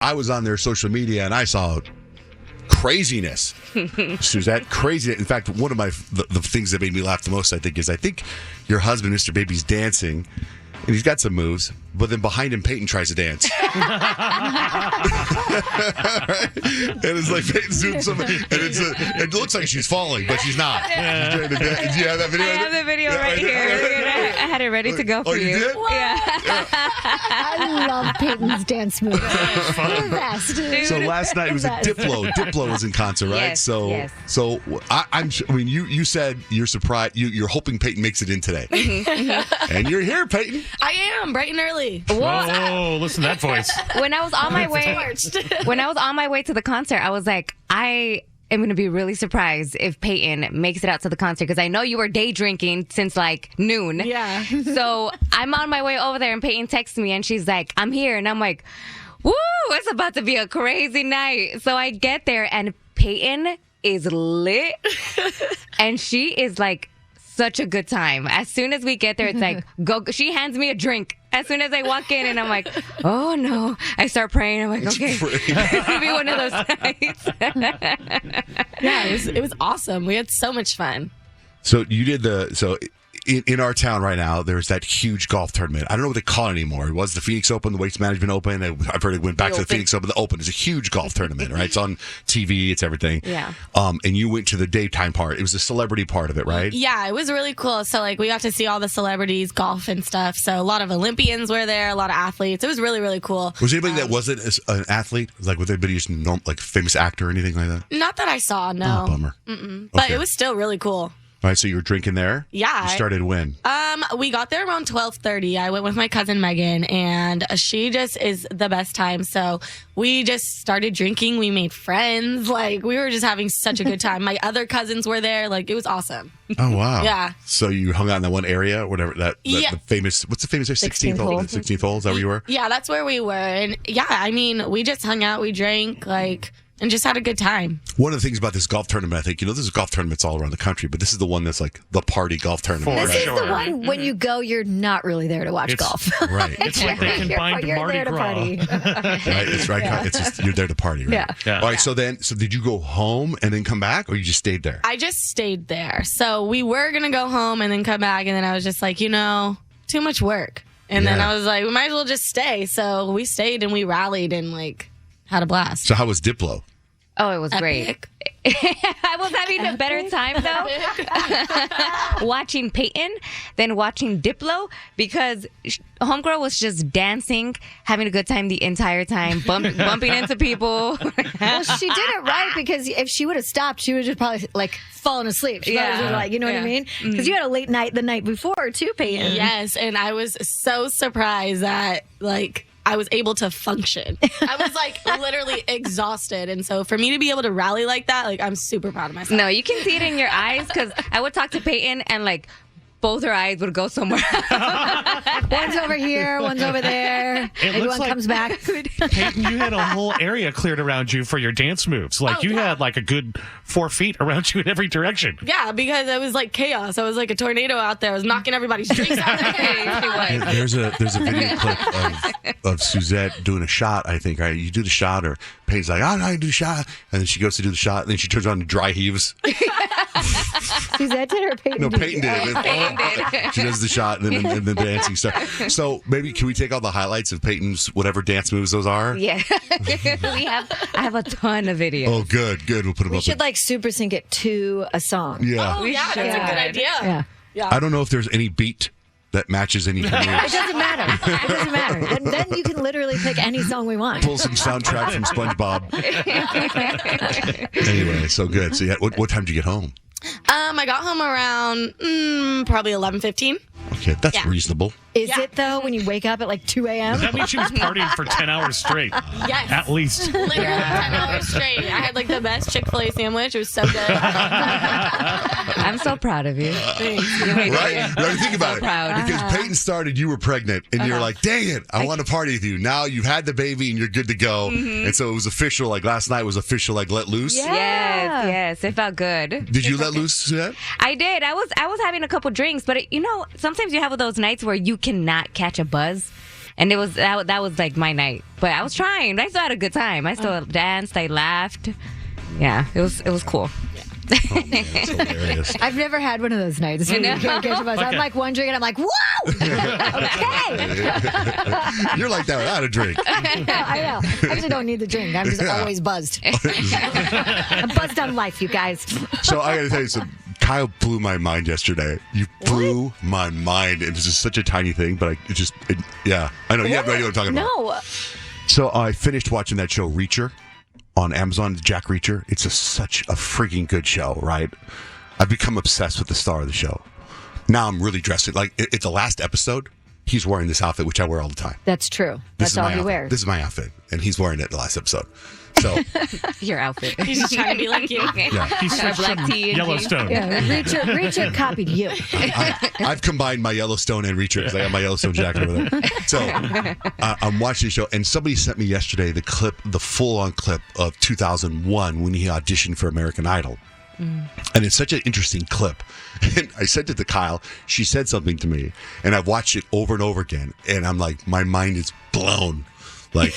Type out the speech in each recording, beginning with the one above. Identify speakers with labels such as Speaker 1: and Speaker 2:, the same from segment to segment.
Speaker 1: I was on their social media and I saw craziness. Suzette, crazy. In fact, one of the things that made me laugh the most, I think your husband, Mr. Baby's dancing, and he's got some moves, but then behind him, Peyton tries to dance. And it's like Peyton's doing something, and it looks like she's falling, but she's not.
Speaker 2: Yeah.
Speaker 1: Do you have that video?
Speaker 2: I have the video right here. I had it ready to go for you.
Speaker 1: You did?
Speaker 2: Yeah.
Speaker 3: I love Peyton's dance moves. They're the best.
Speaker 1: So last night it was at Diplo. Diplo was in concert, right?
Speaker 2: Yes,
Speaker 1: so,
Speaker 2: yes.
Speaker 1: so I mean, you said you're surprised. You're hoping Peyton makes it in today, and you're here, Peyton.
Speaker 4: I am bright and early.
Speaker 5: Whoa, listen to that voice.
Speaker 2: When I was on my way to the concert, I was like, I am going to be really surprised if Peyton makes it out to the concert because I know you were day drinking since like noon.
Speaker 4: Yeah.
Speaker 2: So I'm on my way over there and Peyton texts me and she's like, I'm here. And I'm like, woo, it's about to be a crazy night. So I get there and Peyton is lit and she is like such a good time. As soon as we get there, it's like, go. She hands me a drink. As soon as I walk in and I'm like, oh no. I start praying. I'm like, okay, this will be one of those nights.
Speaker 4: Yeah, it was awesome. We had so much fun.
Speaker 1: So you did in our town right now, there's that huge golf tournament. I don't know what they call it anymore. It was the Phoenix Open, the Waste Management Open. I've heard it went back to the Phoenix Open. The Open is a huge golf tournament, right? It's on TV. It's everything.
Speaker 2: Yeah.
Speaker 1: And you went to the daytime part. It was the celebrity part of it, right?
Speaker 4: Yeah, it was really cool. So like we got to see all the celebrities golf and stuff. So a lot of Olympians were there, a lot of athletes. It was really, really cool.
Speaker 1: Was anybody that wasn't an athlete? Like, was anybody just like famous actor or anything like that?
Speaker 4: Not that I saw, no.
Speaker 1: Oh, bummer.
Speaker 4: But
Speaker 1: Okay.
Speaker 4: it was still really cool.
Speaker 1: All right, so you were drinking there?
Speaker 4: Yeah.
Speaker 1: You started when?
Speaker 4: We got there around 12:30. I went with my cousin Megan, and she just is the best time. So we just started drinking. We made friends. Like, we were just having such a good time. My other cousins were there. Like, it was awesome.
Speaker 1: Oh, wow.
Speaker 4: Yeah.
Speaker 1: So you hung out in that one area, whatever,
Speaker 4: Yeah.
Speaker 1: the famous, what's the famous there? 16th hole. 16th hole, is that where you were?
Speaker 4: Yeah, that's where we were. And yeah, I mean, we just hung out, we drank, like, and just had a good time.
Speaker 1: One of the things about this golf tournament, I think, there's golf tournaments all around the country, but this is the one that's like the party golf tournament.
Speaker 5: For
Speaker 3: This is
Speaker 5: sure.
Speaker 3: the one when you go, you're not really there to watch golf.
Speaker 1: Right.
Speaker 5: It's like they combined
Speaker 3: You're
Speaker 5: Mardi
Speaker 3: there to
Speaker 5: Gras.
Speaker 3: party.
Speaker 1: Right. It's right.
Speaker 3: Yeah.
Speaker 1: It's just, you're there to party, right?
Speaker 3: Yeah.
Speaker 5: Yeah.
Speaker 1: All right. So did you go home and then come back, or you just stayed there?
Speaker 4: I just stayed there. So we were going to go home and then come back. And then I was just like, too much work. And then
Speaker 1: Yeah.
Speaker 4: I was like, we might as well just stay. So we stayed and we rallied and like had a blast.
Speaker 1: So how was Diplo?
Speaker 2: Oh, it was great.
Speaker 4: Epic.
Speaker 2: I was having a better time though watching Peyton than watching Diplo because homegirl was just dancing, having a good time the entire time, bumping into people.
Speaker 3: Well, she did it right because if she would have stopped, she would have just probably like fallen asleep. She probably would've, like, you know what I mean? Because you had a late night the night before too, Peyton.
Speaker 4: Yes. And I was so surprised that like I was able to function. I was like literally exhausted. And so for me to be able to rally like that, like I'm super proud of myself.
Speaker 2: No, you can see it in your eyes because I would talk to Peyton and like both her eyes would go somewhere else.
Speaker 3: One's over here, one's over there.
Speaker 5: It
Speaker 3: Maybe
Speaker 5: looks
Speaker 3: one
Speaker 5: like-
Speaker 3: comes back.
Speaker 5: Peyton, you had a whole area cleared around you for your dance moves. Like you had like a good 4 feet around you in every direction.
Speaker 4: Yeah, because it was like chaos. I was like a tornado out there. I was knocking everybody's drinks out of the
Speaker 1: There's a video clip of Suzette doing a shot, I think, right? You do the shot, or Peyton's like, oh, no, I do the shot. And then she goes to do the shot, and then she turns around and dry heaves.
Speaker 3: Suzette did or Peyton?
Speaker 1: No,
Speaker 3: did?
Speaker 1: Peyton did it.
Speaker 2: Peyton did.
Speaker 1: She does the shot, and then the dancing stuff. So maybe can we take all the highlights of Peyton's whatever dance moves those are?
Speaker 2: Yeah, I have a ton of videos.
Speaker 1: Oh, good. We'll put them
Speaker 3: We
Speaker 1: up.
Speaker 3: should like super sync it to a song.
Speaker 1: Yeah.
Speaker 4: Oh, yeah, that's a
Speaker 2: should.
Speaker 4: good idea.
Speaker 3: Yeah.
Speaker 1: I don't know if there's any beat that matches any
Speaker 3: It
Speaker 1: moves.
Speaker 3: doesn't matter. It doesn't matter. Then you can literally pick any song we want.
Speaker 1: Pull some soundtrack from SpongeBob. Anyway, so good. So what time did you get home?
Speaker 4: I got home around probably 11:15.
Speaker 1: Okay, that's reasonable.
Speaker 3: Is it though when you wake up at like 2 a.m.?
Speaker 5: That means she was partying for 10 hours straight.
Speaker 4: Yes.
Speaker 5: At least.
Speaker 4: Literally 10 hours straight. I had like the best Chick-fil-A sandwich. It was so good.
Speaker 2: I'm so proud of you.
Speaker 1: Right? Right? Think about it.
Speaker 2: proud.
Speaker 1: Because Peyton started, you were pregnant, and you're like, dang it, I want to party with you. Now you've had the baby, and you're good to go. And so it was official, like last night was official, like let loose.
Speaker 3: Yeah.
Speaker 2: Yes, it felt good.
Speaker 1: Did you let loose, Suzette?
Speaker 2: I did. I was having a couple drinks, but sometimes you have those nights where you cannot catch a buzz. And that was like my night. But I was trying. I still had a good time. I still danced. I laughed. Yeah, it was cool.
Speaker 1: Oh, man, that's hilarious.
Speaker 3: I've never had one of those nights. I'm like one drink and I'm like, whoa! Okay.
Speaker 1: You're like that without a drink.
Speaker 3: I know. I actually don't need the drink. I'm just always buzzed. I'm buzzed on life, you guys.
Speaker 1: So I got to tell you something. Kyle blew my mind yesterday. You blew my mind. It was just such a tiny thing, but yeah. I know. You have no idea what I'm talking about.
Speaker 3: No.
Speaker 1: So I finished watching that show, Reacher, on Amazon, Jack Reacher. It's such a freaking good show, right? I've become obsessed with the star of the show. Now I'm really dressed. Like, it's the last episode, he's wearing this outfit, which I wear all the time.
Speaker 3: That's true. That's all he wears.
Speaker 1: This is my outfit, and he's wearing it the last episode. So
Speaker 2: your outfit.
Speaker 4: He's just trying to be like you.
Speaker 1: Yeah.
Speaker 5: He's switched
Speaker 2: Black
Speaker 5: from
Speaker 2: tea and
Speaker 5: Yellowstone.
Speaker 3: Yeah, Reacher copied you.
Speaker 1: I've combined my Yellowstone and Reacher because I have my Yellowstone jacket over there. So I'm watching the show, and somebody sent me yesterday the full-on clip of 2001 when he auditioned for American Idol. And it's such an interesting clip. And I sent it to Kyle. She said something to me, and I've watched it over and over again, and I'm like, my mind is blown. Like,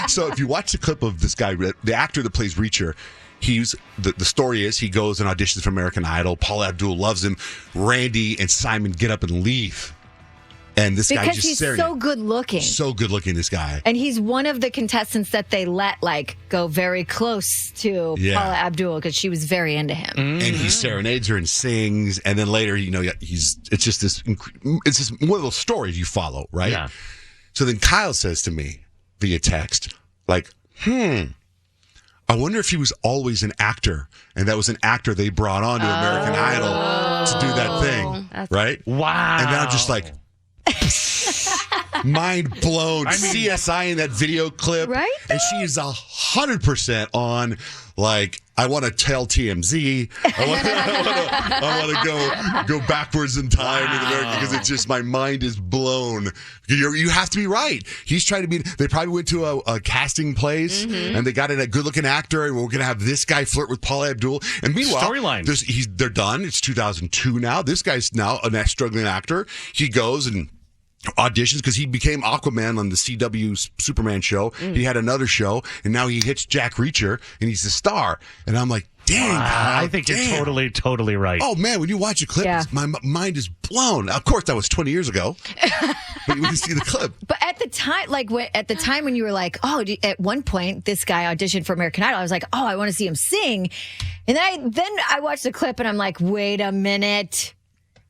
Speaker 1: so if you watch the clip of this guy, the actor that plays Reacher, the story is he goes and auditions for American Idol. Paula Abdul loves him. Randy and Simon get up and leave. And this guy just
Speaker 3: because he's
Speaker 1: staring
Speaker 3: so good looking.
Speaker 1: So good looking, this guy.
Speaker 3: And he's one of the contestants that they let go very close to Paula Abdul because she was very into him.
Speaker 1: And he serenades her and sings. And then later, it's just one of those stories you follow, right?
Speaker 5: Yeah.
Speaker 1: So then Kyle says to me via text, like, I wonder if he was always an actor, and that was an actor they brought on to American Idol to do that thing, right?
Speaker 5: Wow.
Speaker 1: And then I'm just like, mind blown. CSI in that video clip.
Speaker 3: Right?
Speaker 1: And she is 100% on, like, I want to tell TMZ. I want to go backwards in time in America because it's just, my mind is blown. You have to be right. He's trying to be. They probably went to a casting place and they got in a good-looking actor, and we're going to have this guy flirt with Paula Abdul. And meanwhile,
Speaker 5: storyline.
Speaker 1: They're done. It's 2002 now. This guy's now a struggling actor. He goes and auditions because he became Aquaman on the CW Superman show. He had another show, and now he hits Jack Reacher, and he's the star. And I'm like, dang, Kyle,
Speaker 5: I think you're totally right.
Speaker 1: Oh, man, when you watch a clip, my mind is blown. Of course, that was 20 years ago, but you can see the clip.
Speaker 3: But at the time, when you were like, at one point, this guy auditioned for American Idol, I was like, I want to see him sing. And then I watched the clip, and I'm like, wait a minute.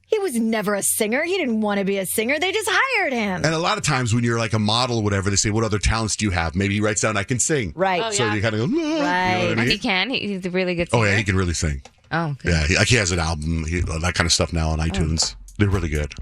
Speaker 3: He was never a singer. He didn't want to be a singer. They just hired him.
Speaker 1: And a lot of times when you're like a model or whatever, they say, what other talents do you have? Maybe he writes down, I can sing.
Speaker 3: Right.
Speaker 1: So you kind of go, no.
Speaker 3: Right.
Speaker 1: You know what I mean?
Speaker 2: He can. He's a really good singer.
Speaker 1: Oh, yeah, he can really sing.
Speaker 2: Oh, okay.
Speaker 1: Yeah, he has an album, that kind of stuff now on iTunes. They're really good.